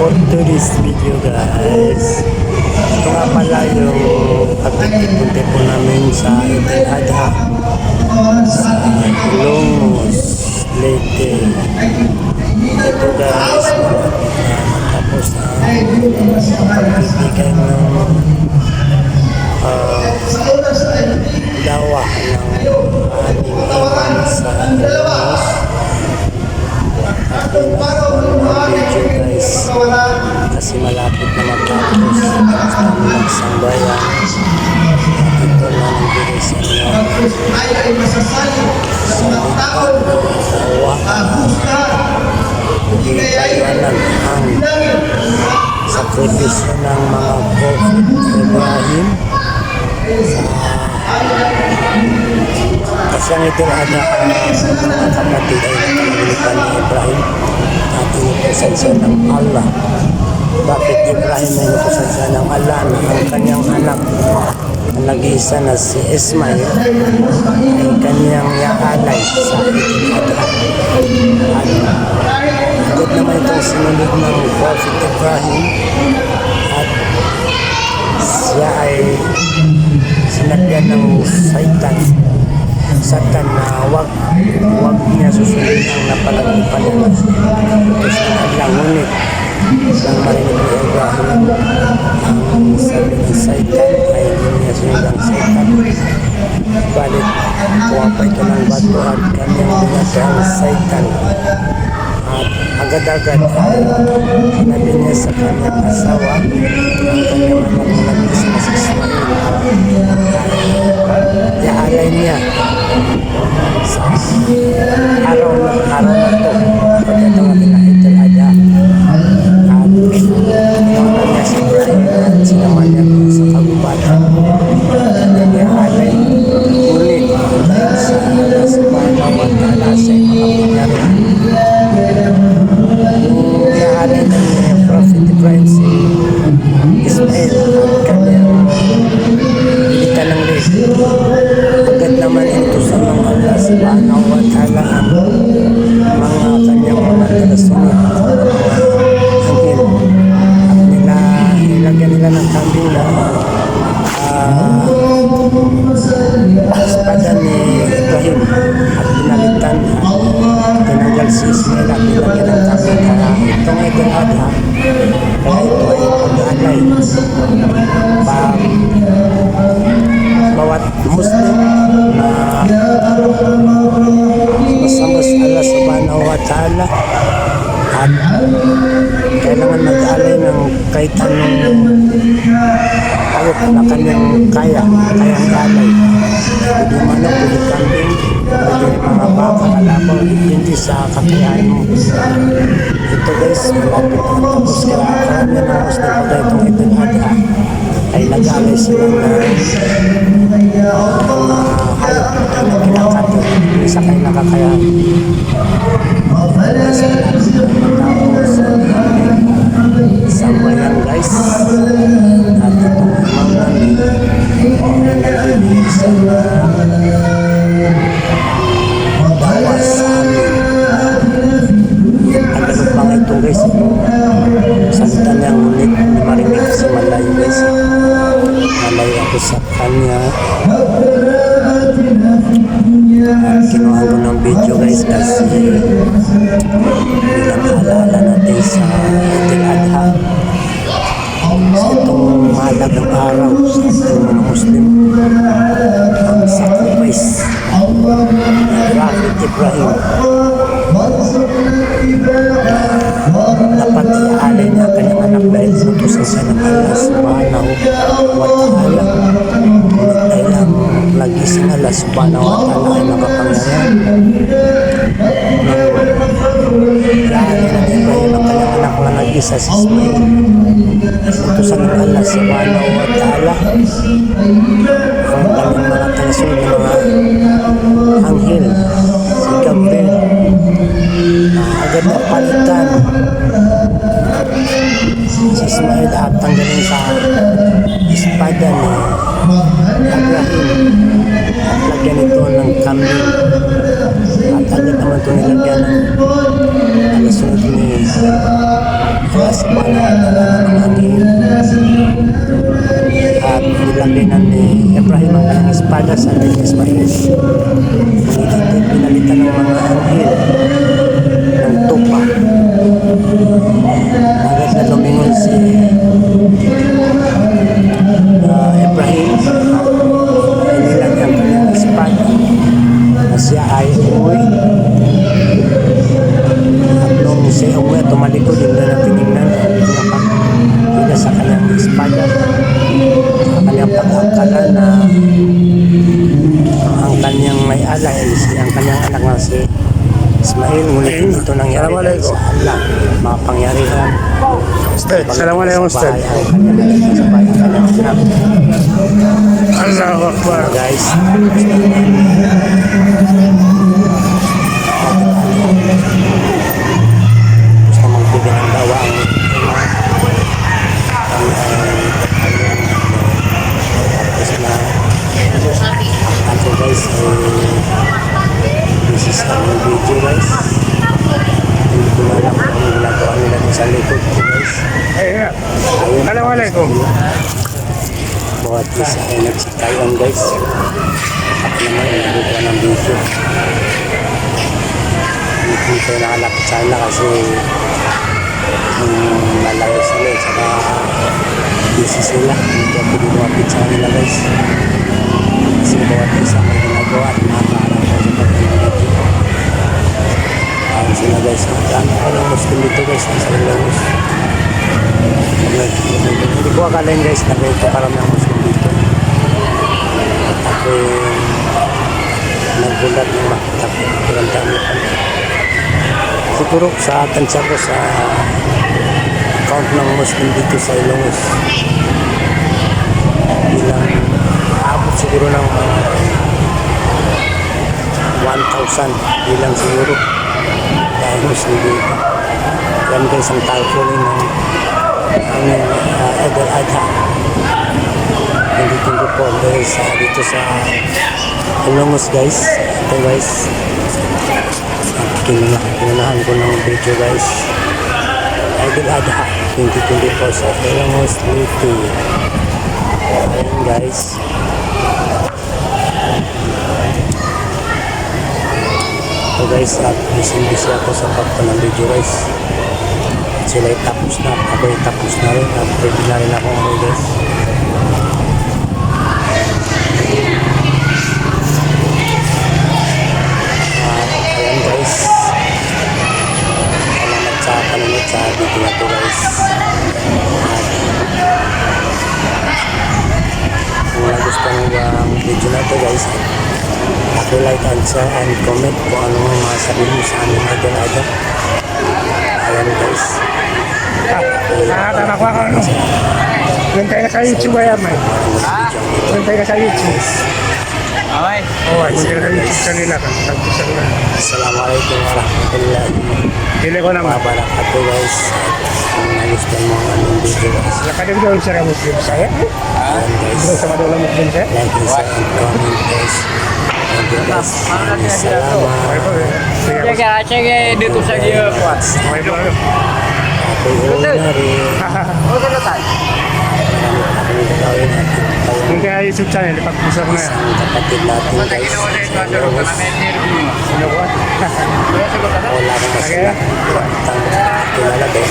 for today's video guys. Ito nga pala yung pagtipunti po namin sa Idul Adha sa Ilongos, Leyte. Ito guys, tapos pagbibigay ng dawa ng ating iman sa Ilongos. Video guys, kasi malapit na magtapos kami magsambayan. Ito na nagbigay sa inyo hindi paliwanag ang sakripisyo ng mga Prophet Ibrahim kasi ang Idul Adha mga kapatid ay nakalimutan ni Ibrahim at inutusan siya ng Allah. Bakit Ibrahim ay inutusan siya ng Allah na ang kanyang anak na nag-iisa na si Ismail ay kanyang iaalay sa Idul Adha. At agad naman itong sinunod ng Prophet Ibrahim at siya ay sinagyan ng Satan na wag niya susunod ang napalagipan niya. Gusto na lang ngunit nang marinig ni Ibrahim ang sabi ng Satan ay hindi niya sunod ang Satan. Balit kuha pa ito ng bato at kanyang binata ang Satan. At agad-agad sinabi niya sa kanyang asawa ang kanyang anak na nag-isa na si Ismail iaalay niya sa araw na ito pagkatawag na Idul Adha at tinawanan niya si Ibrahim at sinama niya sa kagubatan iaalay ulit sa subhanahu wa ta'ala sa mga iaalay na niya Prophet Ibrahim si Ismail at kanyang bilitan ng Leyte. Agad naman ito sa mga Allah subhanahu wa ta'ala ang mga kanyang mga talasunod anghel at nilagyan nila ng kambing na espada ni Ibrahim at pinalitan at tinanggal si Ismail at nilagyan ng kambing kaya itong Idul Adha kaya ito ay pag-alay bawat Muslim na masama sa Allah subhanahu wa ta'ala at kailangan mag-alay ng kahit anong ayok na kanyang kayang alay. Pwede manok, pwede kambing, pwede mga baka, kalabaw, hindi sa kakayahan mo. Ito guys, malapit na tapos kaya karamihan ng Muslim pagka itong Idul Adha ay nag-alay sila na hayop na kinakatid sa kayo nakakayahan. Sambayan guys at itong mga nagbibigay sa bawas sa amin. Ang ganun pa nga ito guys, salita niya ngunit hindi marinig kasi malayo guys. Malayo ako sa kanya at kinuha ko ng video guys kasi bilang alaala natin sa Idul Adha sa itong mahalagang araw sa ating mga Muslim ang sacrifice ng Prophet Ibrahim dapat iaalay niya ang kanyang anak dahil inutusan siya ng Allah subhanahu wa ta'ala dahil ang lagising Allah subhanahu wa ta'ala ay nakapangyarihan iaalay na ni Ibrahim ang kanyang anak na nag-isa si Ismail inutusan ng Allah subhanahu wa ta'ala ang kanyang mga talasunod ng mga anghel si Gabriel agad na palitan si Ismail at tanggalin sa espada ni Ibrahim at lagyan ito ng kambing at agad naman ito nilagyan ng alasunod ni ng anghel. At nilagay na ni Ibrahim ang kanyang espada sa kay Ismail. Ngunit pinalitan ng mga anghel ng tupa. Agad na lumingon si Ibrahim. Inilagay ang kanyang espada na siya ay umuwi. At nung siya umuwi, tumalikod, hindi na tinignan hindi sa kanyang espada, sa kanyang pag-angkala na ang kanyang may alay, ang kanyang anak na si Ismail. Ngunit ito nangyari dahil sa Allah, mga pangyarihan. Assalamualaikum Ustaz. Ang kanyang anak. Allahu Akbar. Guys, gusto magbigay ng dawa ako guys, this is ang video guys. Hindi ko na alam kung ano ginagawa nila sa likod ko guys. Assalamualaikum. Bawat isa ay nagsitayan guys. Ako naman ay nagagawa ng video. Hindi ko nakalapit sana kasi malayo sila at saka busy sila. Hindi ako lumapit sa nila guys. Kasi bawat isa may ginagawa at nakakaarap ko sa pagkakas. Ayun sila guys. Marami ko ng Muslim dito guys. Sa Ilongos. Hindi ko akalain guys na ganito karami ang Muslim dito. At ako nagbulat ng makita ko. Kurang dami pa. Siguro sa tansya ko sa account ng Muslim dito sa Ilongos. Bilang abot siguro ng 1,000 bilang siguro dahil Muslim dito. Yan guys ang tarpaulin ng aming Eid al-Adha 2024 dahil dito sa Ilongos guys. Ito guys, kinunahan ko ng video guys. Eid al-Adha 2024 sa Ilongos City. Ayan guys. So guys, at busy ako sa pagpa ng video guys. Sila ay tapos na, ako ay tapos na rin at ready na rin ako umuwi guys. Ayan guys, salamat sa panunod sa video na to guys. Kung nagustuhan mo ang video na to guys, like and share and comment kung anong masabi mo sa aming idol. Ayan guys. Nakakatawa ko ano. Nantay ka sa YouTube ba yan, man? Nantay ka sa YouTube. Okay. Oo, nantay ka sa YouTube kanila. Tagpusan na. Assalamualaikum warahmatullahi Dili ko naman. wabarakatuh guys. Kung nagustuhan mo ang aming video guys, Nakadagdaw siya ka Muslim saya. ayan guys, Ito sa madula Muslim saya. like and share and comment guys. Thank you guys. Salamat. Sige, sige, dito sa iyo. Okay po. Ako yung nari. Huwag ka na tayo. Marami akong gagawin at ito Yung kaya YouTube channel, ipagpusan ko na yan. isang kapatid natin guys. Sa Ilongos. Ano ko? Wala akong masila. Kilala din.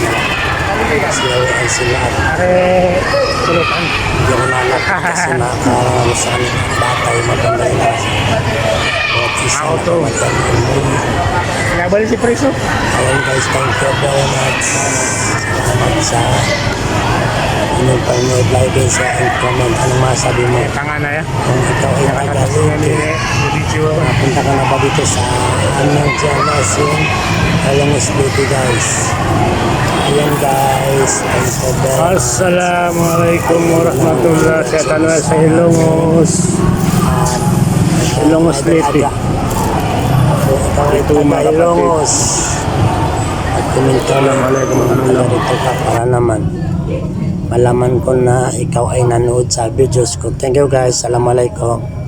Sila ay sila at Are, sulutan. hindi ako nalap kasi nakakaroon sa amin ang batay maganda na at isa na Auto. maganda yung Nabalik si Preso. ayun guys, thank you very much. Salamat sa inyong panonood, like and share and comment. Anong masabi mo Tanga na yan. kung ikaw ay Nakakatawa ni nakagaling video. napunta ka na ba dito sa aming channels yung Ilongos City guys. Ayan guys, thank you very much. Assalamualaikum warahmatullahi wabarakatuh sa Ilongos. Ilongos City. Ito mga kapatid. Ilongos. At kuminto lang dito ka para naman malaman ko na ikaw ay nanood sa videos ko. Thank you guys. Assalamualaikum.